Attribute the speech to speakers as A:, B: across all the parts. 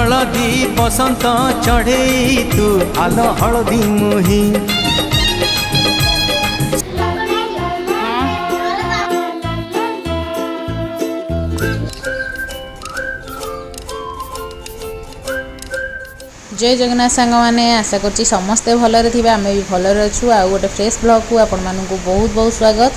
A: हलदी बसंत चढ़े तू आल हलदी मुही
B: जय जगन्नाथ सांग मैंने आशा करछि समस्ते भलरे थिबे आमे भी भलरे अछु आ गोटे फ्रेश ब्लॉग को आपण मानकु बहुत बहुत स्वागत।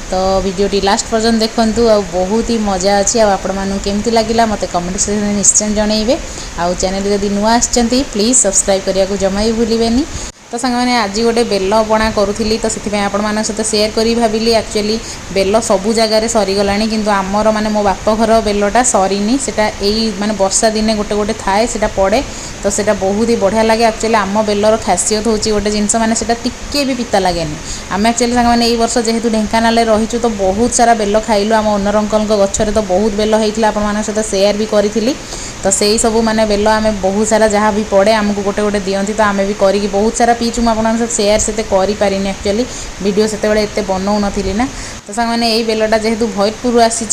B: तो वीडियोटी लास्ट पर्यंत देखंतु आ बहुत ही मजा अच्छी आपण मानकु केमती लागिला मते कमेंट सेक्शन में निश्चय जनइबे आ चैनल जदि नुआ आछंती प्लीज सब्सक्राइब करिया को जमा ही भूलिबेनी। तो सांग मैंने आज गोटे बेल पणा करूली तो से आपण मान सहित शेयर करी भाविली एक्चुअली बेल सबू जगार सरीगला किंतु आमर माने मो बाप घर बेलटा सरीनी सेटा एई माने वर्षा दिने गोटे गोटे थाए सेटा पड़े तो सेटा बहुत ही बढ़िया लगे। एक्चुअली आम बेलर खासियत होची गोटे जिनस माने सेटा टिके भी पिता लगेनी। आम एक्चुअली सांग मैंने वर्ष जेहेतु ढेंकानाल रहीचु तो बहुत सारा बेल खाइलु आम ओनर अंकल गछरे तो बहुत बेल होता आपण मान सहित शेयर भी करी तो से सब माने बेल आम बहुत सारा जहाँ भी पड़े आमको गोटे गोटे दियंती तो आम भी करी बहुत सारा पीचु मुझे शेयर से करें एक्चुअली वीडियो से एत बनाऊ नी ना। तो सांग मैंने यही बेलटा जेहेतु भैरपुर आसी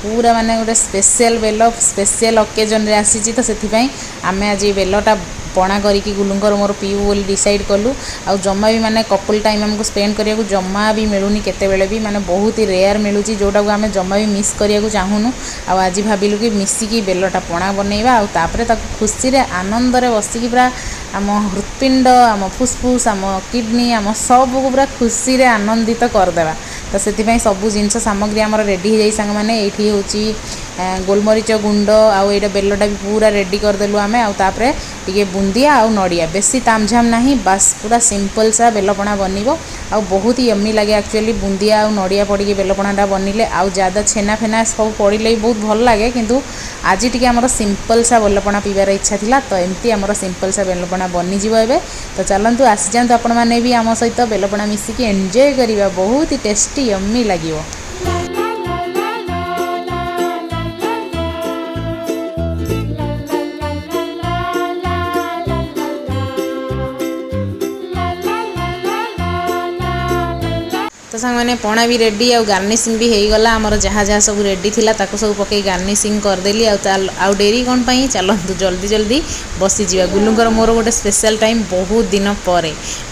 B: पूरा माने गोटे स्पेशल बेल स्पेशल ओकेजन रे आसी तो से आम आज बेलटा पणा करिकी गुलुंगर मोर पीऊ बोली डिसाइड कलु आ जमा भी माने कपल टाइम हमको स्पेंड करिया जमा भी मिलूनी केतेबेले भी माने बहुत ही रेयर मिलूची जोटा को आम जमा भी मिस करिया चाहूनु। आज भाविलु कि मिसिकी बेलटा पणा बनइबा आ तापरे ताको खुशी रे आनंद रे बसिकी पूरा आम हृत्पिंड आम फुसफुस आम किडनी आम सब को पूरा खुशी रे आनंदित करदेवा। तो से सबू जिनस सामग्री आमर रेडी हो जाए सांग मैंने ये हूँ गोलमरीच गुंड आउ ये बेलटा भी पूरा रेडी करदेलु आम आउे टे बुंदिया आउ नड़िया बेसी तामझाम ना बास पूरा सिंपल सा बेलपणा बनब आ बहुत ही यम्मी लगे। एक्चुअली बुंदिया आउ नड़िया पड़ी बेलपणाटा बनइले आउ ज़्यादा छेना फेना सब पड़े बहुत भल लगे किंतु आज टी आमर सिंपल सा बेलपणा पीबार इच्छा थिला तो एमती आमर सिंपल सा बेलपणा बनीजिव एबे। तो चलतु आसी जातु आपण मैंने भी आम सहित बेलपणा मिसिकी एंजॉय करिबा बहुत ही टेस्टी यम्मी लगिवो। तो सांग मैंने पणा भी रेडी आ गार्निशिंग भी हो गला आमर जहाँ जहाँ सब रेडी थिला ताको सब पकई गार्निशिंग करदेली आ डेरी कौन पाई चलतु जल्दी जल्दी बसी जावा। गुलुंगर मोर गोटे स्पेशल टाइम बहुत दिन पर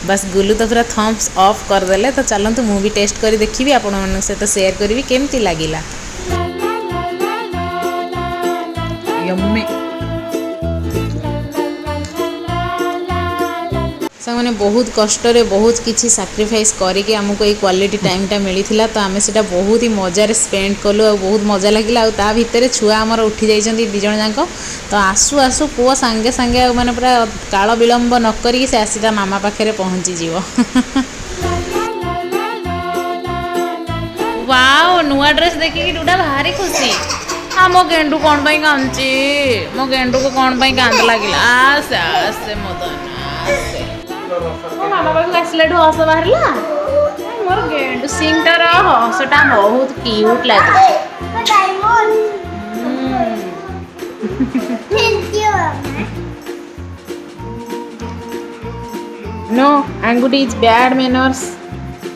B: बस गुलू तो पूरा थम्स अफ करदेले। तो चलतु मु भी टेस्ट कर देखी आपण सहित शेयर करी केमती लगिला। यम्मी मैंने बहुत कष्ट रे बहुत किसी सैक्रिफाइस करके आमको ये क्वालिटी टाइमटा मिलता तो आम से बहुत ही मजार स्पेंड कलु आ बहुत मजा लगे। आ भितर छुआ आमर उठी जाइए दिज जाक तो आसु आसु पुओ सांगे सांगे मैंने पूरा काल विलंब न करी से आसी मामा पाखे पहुँची जीव। वाओ नुआ ड्रेस देखिए टूटा भारी खुशी। हाँ मो गेंडू कौन पाई कांची मो गेंडू को कौन पाई कांद लगिला आसे आसे मदन आसे मो मामा पाखु आसले हस बाहर मोर गेंडू सिंगटार हसटा बहुत क्यूट लगे। नो अंगूठी is bad manners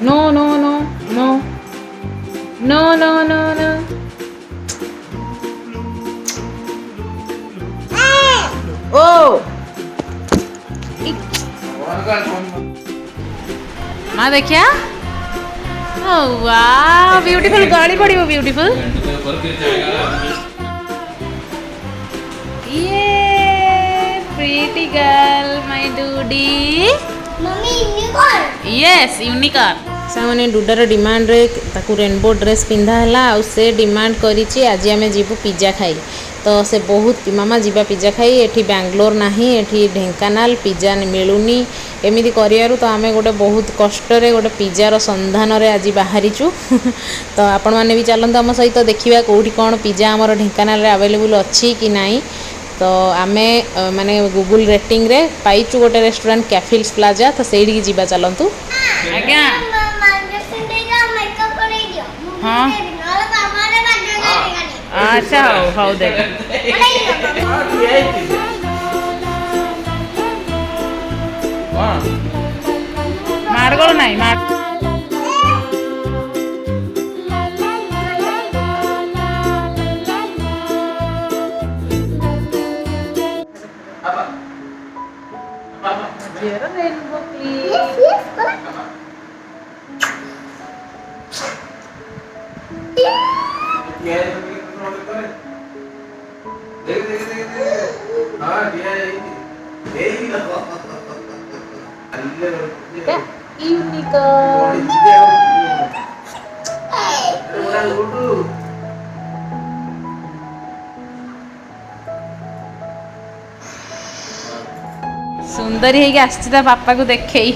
B: no no no no no no no no ओ माँ देखिया वाह ब्यूटीफुल गाड़ी पड़ी वो ब्यूटीफुल ये प्रीटी गर्ल माय डूडी मम्मी यूनिकॉर्न यस यूनिकॉर्न सामने डुडार डिमांड रे ताकू रेनबो ड्रेस पिंधा है आ से डिमांड करी आज आम जीवु पिज्जा खाई तो से बहुत मामा जीवा पिज्जा खाई एठी बेंगलोर नाही एठी ढेंकानाल पिज्जा मिलूनी एमती करियारु तो आमे गोटे बहुत कष्ट रे गोटे पिज्जार संधान रे आज बाहरीचु तो आपण माने भी चलंतु आम सहित देखिबा कोठी कोन पिज्जा हमर ढेंकानाल रे अवेलेबल अछि कि नाही। तो आमे माने गूगल रेटिंग रे पाइचु गोटे रेस्टोरेंट कैफिल्स प्लाजा तो सेठी की जीवा चलंतु आज्ञा हाँ अच्छा हाउ दे मार्गो नहीं मार ଝିଅର rainbow clip.
C: Yes, yes, correct.
B: Unicorn. सुंदरी ହେଇକି ଆସିଛି ତା ବାପାକୁ ଦେଖେଇ।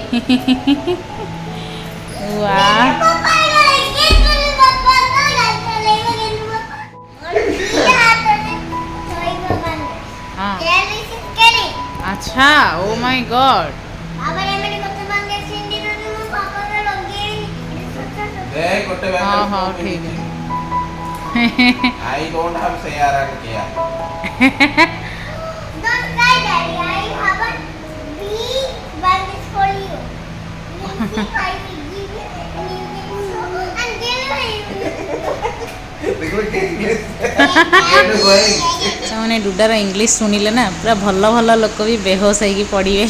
B: वाह हाँ अच्छा ओ माय गॉड हाँ हाँ ठीक है
D: I don't have Sayara Kia.
C: Don't cry, Daddy. I have a big bandage for you. You see, I will give you and you can show and
B: ସେମାନେ ଡୁଡାର ଇଂଲିଶ ଶୁଣିଲେ ନା ପୁରା ଭଲ ଭଲ ଲୋକ ବି ବେହୋସ ହେଇକି ପଡ଼ିବେ।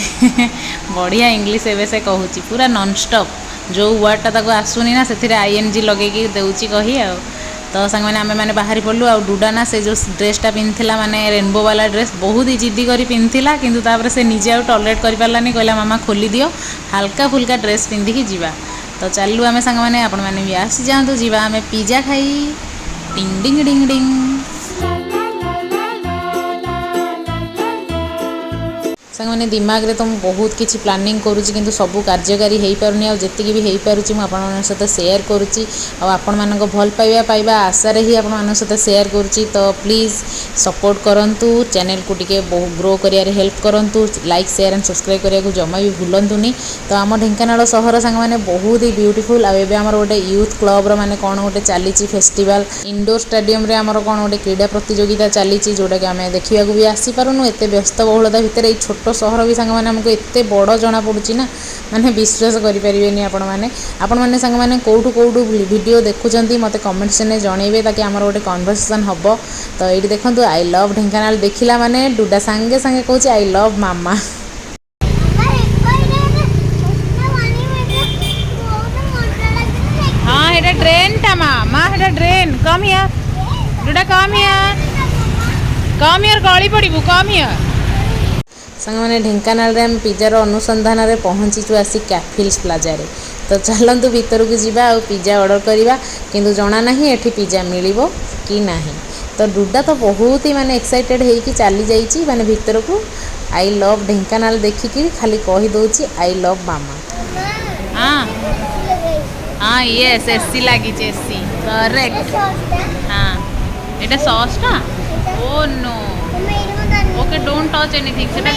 B: ବଢ଼ିଆ ଇଂଲିଶ ଏବେ ସେ କହୁଛି ପୁରା ନନ୍ଷ୍ଟପ୍। ଯେଉଁ ୱାର୍ଡ଼ଟା ତାକୁ ଆସୁନି ନା ସେଥିରେ ING ଲଗେଇକି ଦେଉଛି କହି ଆଉ। ତ ସାଙ୍ଗମାନେ ଆମେମାନେ ବାହାରି ପଡ଼ିଲୁ। ଆଉ ଡୁଡା ନା ସେ ଯେଉଁ ଡ୍ରେସ୍ଟା ପିନ୍ଧିଥିଲା ମାନେ ରେନବୋ ବାଲା ଡ୍ରେସ୍ ବହୁତ ହି ଜିଦି କରି ପିନ୍ଧିଥିଲା, କିନ୍ତୁ ତାପରେ ସେ ନିଜେ ଆଉ ଟଲରେଟ୍ କରିପାରିଲାନି, କହିଲା ମାମା ଖୋଲିଦିଅ ହାଲକା ଫୁଲକା ଡ୍ରେସ୍ ପିନ୍ଧିକି ଯିବା। ତ ଚାଲୁ ଆମେ ସାଙ୍ଗମାନେ, ଆପଣମାନେ ବି ଆସିଯାଆନ୍ତୁ, ଯିବା ଆମେ ପିଜା ଖାଇ। डिंग डिंग डिंग डिंग साଙ୍ଗने दिमाग रे तो मैं बहुत किसी प्लानिंग करुच्ची किंतु सबू कार्यकारी हो पारुनी आ जेतिकी भी हो पारुच्ची मु आपन मन सहित शेयर करुच्ची आ आपण मानको भल पाइबा पाइबा आशा रे ही आपण मन सहित शेयर करुच्ची। तो प्लीज सपोर्ट करंतु, चैनल को टिके ग्रो करिया रे हेल्प करंतु, लाइक शेयर एंड सब्सक्राइब करिया को जमा भी भूलंतुनी। तो आम ढेंकानाल सहर सांग माने बहुत ही ब्यूटीफुल। आ एबे हमर गोटे यूथ क्लब रो माने कोन गोटे चलीची फेस्टिवल इंडोर स्टेडियम रे हमर कोन गोटे क्रीडा प्रतियोगिता चलीची, जोटा कि आमे देखिया को भी आसी पारुनु। एते व्यस्त बहुलता भितर ए छोट सहर भी सांग माने हमको एते बड़ जना पड़ुची ना, माने विश्वास करि परिबेनी आपण माने सांग माने कोठू कोठू वीडियो देखुचंती मते कमेंट सेने जणेबे ताकि हमर गोटे कन्वर्सेशन हबो। तो एठी देखंतु आई लव ढेंकानाल देखिला माने डुडा संगे संगे कहूची आई लव मामा। हाँ हेटा ट्रेन टा मामा, हेटा ट्रेन। कम हियर डुडा, कम हियर गली पड़बू, कम हियर। सांग मैंने ढेंकानाल रे हम पिज्जार अनुसंधान रे पहुँचीचु आसी कैफिल्स प्लाजा रे। तो चलतु भीतर को जीवा आ पिज्जा ऑर्डर करवा, किंतु जना नहीं एठी पिज्जा मिलिबो कि नहीं। तो डुडा तो बहुत ही माने एक्साइटेड होइकी चली जाइची माने भीतर को। आई लव ढेंकानाल देखिकी खाली कहि दोची आई लव मामा। हाँ हाँ यस एसी लगी, एसी करेक्ट। हाँ एटा सॉस टा oh no okay don't touch anything. सेटा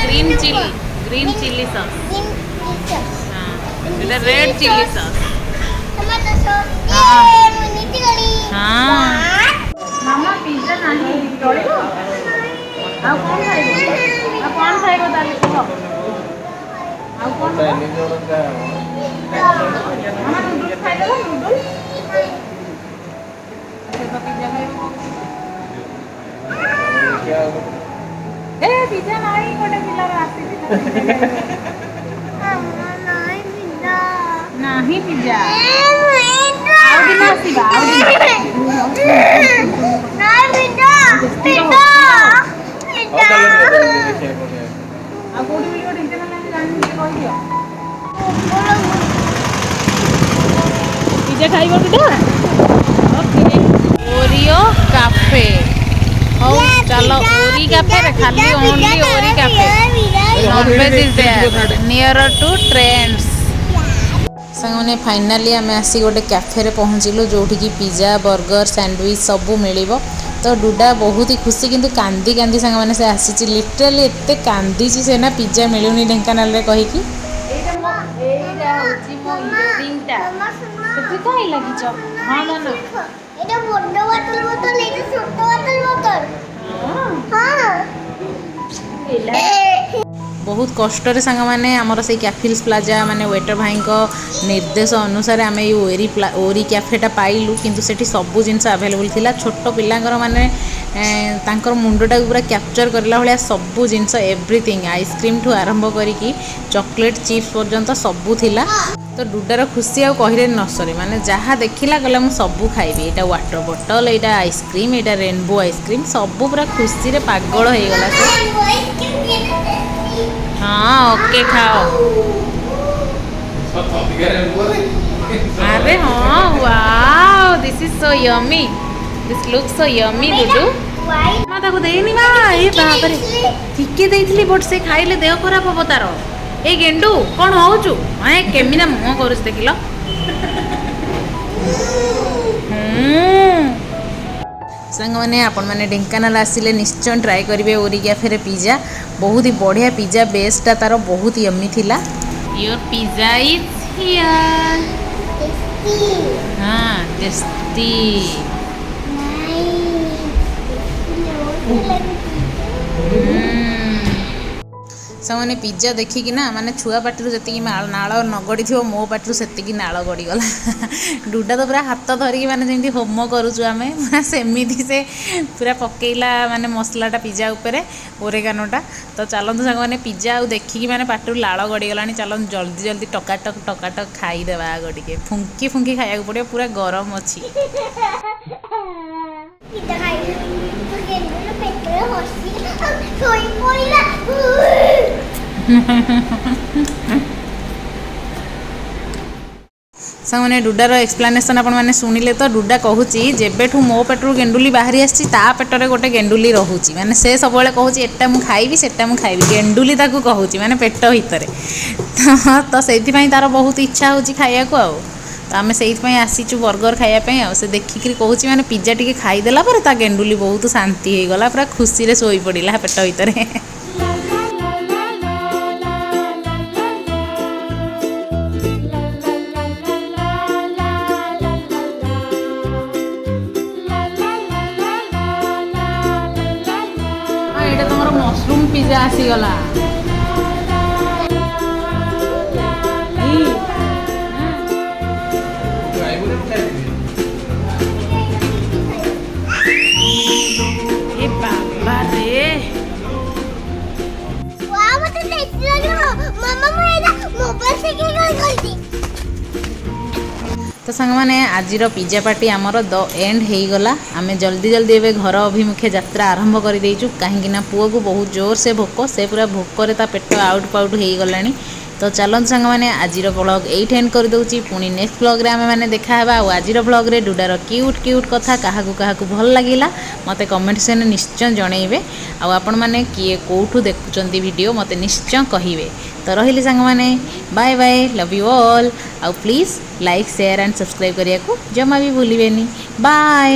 B: ग्रीन चिली सॉस। हां सेटा red chilli sauce.
C: Tomato sauce.
B: हाँ।
C: नीति गली।
B: हां मामा पिज्जा नहीं चलिबो। आ कोन खाइबो ताले कह। आ कोन मामा नूडल्स खाइबो, नूडल्स अच्छा पिज्जा खाइबो। ए पिज्जा नहीं कोटे पिला आसी नहीं पिज्जा आउ दिन आसीबा आउ दिन
C: नहीं पिज्जा पिज्जा
B: आ कोडी मिलियो ढेंकानाल लाइन जानि के कहि दियो पिज्जा खाइबो टुडा। ओके ओरियो कैफे हो चलो ओरी कैफे रे खाली ओनली ओरी cafe non veg is there near to Trends. सांगने फाइनाली आम आसी गोटे कैफे रे पहुँचलु जोठी की पिज्जा बर्गर सैंडविच सबू मिलिबो। तो डुडा बहुत ही खुशी किंतु कांदी कांदी सांग माने से आसी लिटराली एते कांदी से ना पिज्जा मिलुनी ढेंकानाल रे कहि की एटा मो एटा होची मो इयरिंग टा से काई लागि छ। हां ना ना
C: এটা বড় বোতল বোতল এটা ছোট বোতল বোতল। हां
B: बहुत कष्ट सांग मैंने आमर से कैफिल्स प्लाजा माने वेटर भाई निर्देश अनुसार आम ओरी कैफेटा पाइलु, किंतु सेठी सबू जिनस आवेलेबल थिला। छोट पिलांकर माने ତାଙ୍କର ମୁଣ୍ଡଟାକୁ ପୁରା କ୍ୟାପଚର୍ କରିଲା ଭଳିଆ ସବୁ ଜିନିଷ ଏଭ୍ରିଥିଙ୍ଗ ଆଇସ୍କ୍ରିମ୍ ଠୁ ଆରମ୍ଭ କରିକି ଚକୋଲେଟ୍ ଚିପ୍ସ ପର୍ଯ୍ୟନ୍ତ ସବୁ ଥିଲା। ତ ଡୁଡାର ଖୁସି ଆଉ କହିଲେ ନ ସରେ, ମାନେ ଯାହା ଦେଖିଲା କହିଲା ମୁଁ ସବୁ ଖାଇବି, ଏଇଟା ୱାଟର ବଟଲ, ଏଇଟା ଆଇସ୍କ୍ରିମ୍, ଏଇଟା ରେନବୋ ଆଇସ୍କ୍ରିମ୍, ସବୁ ପୁରା ଖୁସିରେ ପାଗଳ ହେଇଗଲା ସେ। ହଁ ଓକେ ଖାଅ। अरे हाँ wow this is so yummy this look so yummy डुडू मैं ताको देनी बा ए बाप रे ठीके देइथिली बट से खाइले देह खराब हो तार ए गेंडू कोन होउचु माने केमिना मुंह करूस देखिलो संग मैंने आपण मैंने ढेंकानाल आसिले निश्चय ट्राए करेंगे ओरी कैफे पिज्जा बहुत ही बढ़िया पिज्जा बेसटा तार बहुत यमी थिला योर पिज्जा इज हियर हाँ टेस्टी ସେମାନେ ପିଜ୍ଜା ଦେଖିକି ନା ମାନେ ଛୁଆ ପାଟିରୁ ଯେତିକି ନାଳ ନ ଗଡ଼ିଥିବ ମୋ ପାଟିରୁ ସେତିକି ନାଳ ଗଡ଼ିଗଲା। ଡୁଡା ତ ପୁରା ହାତ ଧରିକି ମାନେ ଯେମିତି ହୋମ କରୁଛୁ ଆମେ ସେମିତି ସେ ପୁରା ପକେଇଲା ମାନେ ମସଲାଟା ପିଜ୍ଜା ଉପରେ ଓରେଗାନୋଟା। ତ ଚାଲନ୍ତୁ ସାଙ୍ଗମାନେ ପିଜ୍ଜା ଆଉ ଦେଖିକି ମାନେ ପାଟିରୁ ଲାଳ ଗଡ଼ିଗଲାଣି। ଚାଲନ୍ତୁ ଜଲ୍ଦି ଜଲ୍ଦି ଟକାଟକ ଖାଇଦେବା ଆଗ ଟିକେ ଫୁଙ୍କି ଫୁଙ୍କି ଖାଇବାକୁ ପଡ଼ିବ ପୁରା ଗରମ ଅଛି। सामने डुडार एक्सप्लानेसन आपण मैंने शुणिले तो डुडा कहूँ जेबेठू मो पेटरू गेंडुली बाहरी आसी ता पेटरे गोटे गेंडुली रोचे माने से सब कहूँ एटा मु खाइबी सेटा मु खाइबी गेंडुली ताकू कहूँ माने पेट भितर तो से तार बहुत इच्छा होची खाइया को आउ तो आम से आसीचु बर्गर खायापी से देखिक कहूँ माने पिज्जा टी खाईदेला पर ता गेंडुली बहुत शांति हो गला पूरा खुशी रे सोई पड़िला पेट भितर। एटा तुम मशरूम पिज्जा आसीगला ए बाबा रे
C: वाह मते टेस्टी लग रहा मम्मा मेरा मोबाइल से की गलती।
B: तो सांग मैंने आज पिज्जा पार्टी आमर द एंड हो गला आम जल्दी जल्दी एवं घर अभिमुखे यात्रा आरंभ कर देचु कहीं पुओ को बहुत जोर से भोक से पूरा भोकरे ता पेट आउट पाउट हो गलानी। तो चलते सांग मैंने आज ब्लॉग एट एंड कर दूची पुणी नेक्स्ट ब्लॉग रे आम मैंने देखा आज ब्लॉग रे डुडार क्यूट क्यूट कथा क्या भल लगिला मते कमेंट से निश्चय जनइबे आपण मैंने किए कौटू देखुंत वीडियो मते निश्चय कहिबे। तो रही सांग मैंने bye bye love you all आउ please like share and subscribe करिया को जमा भी भूलिबेनी बाय।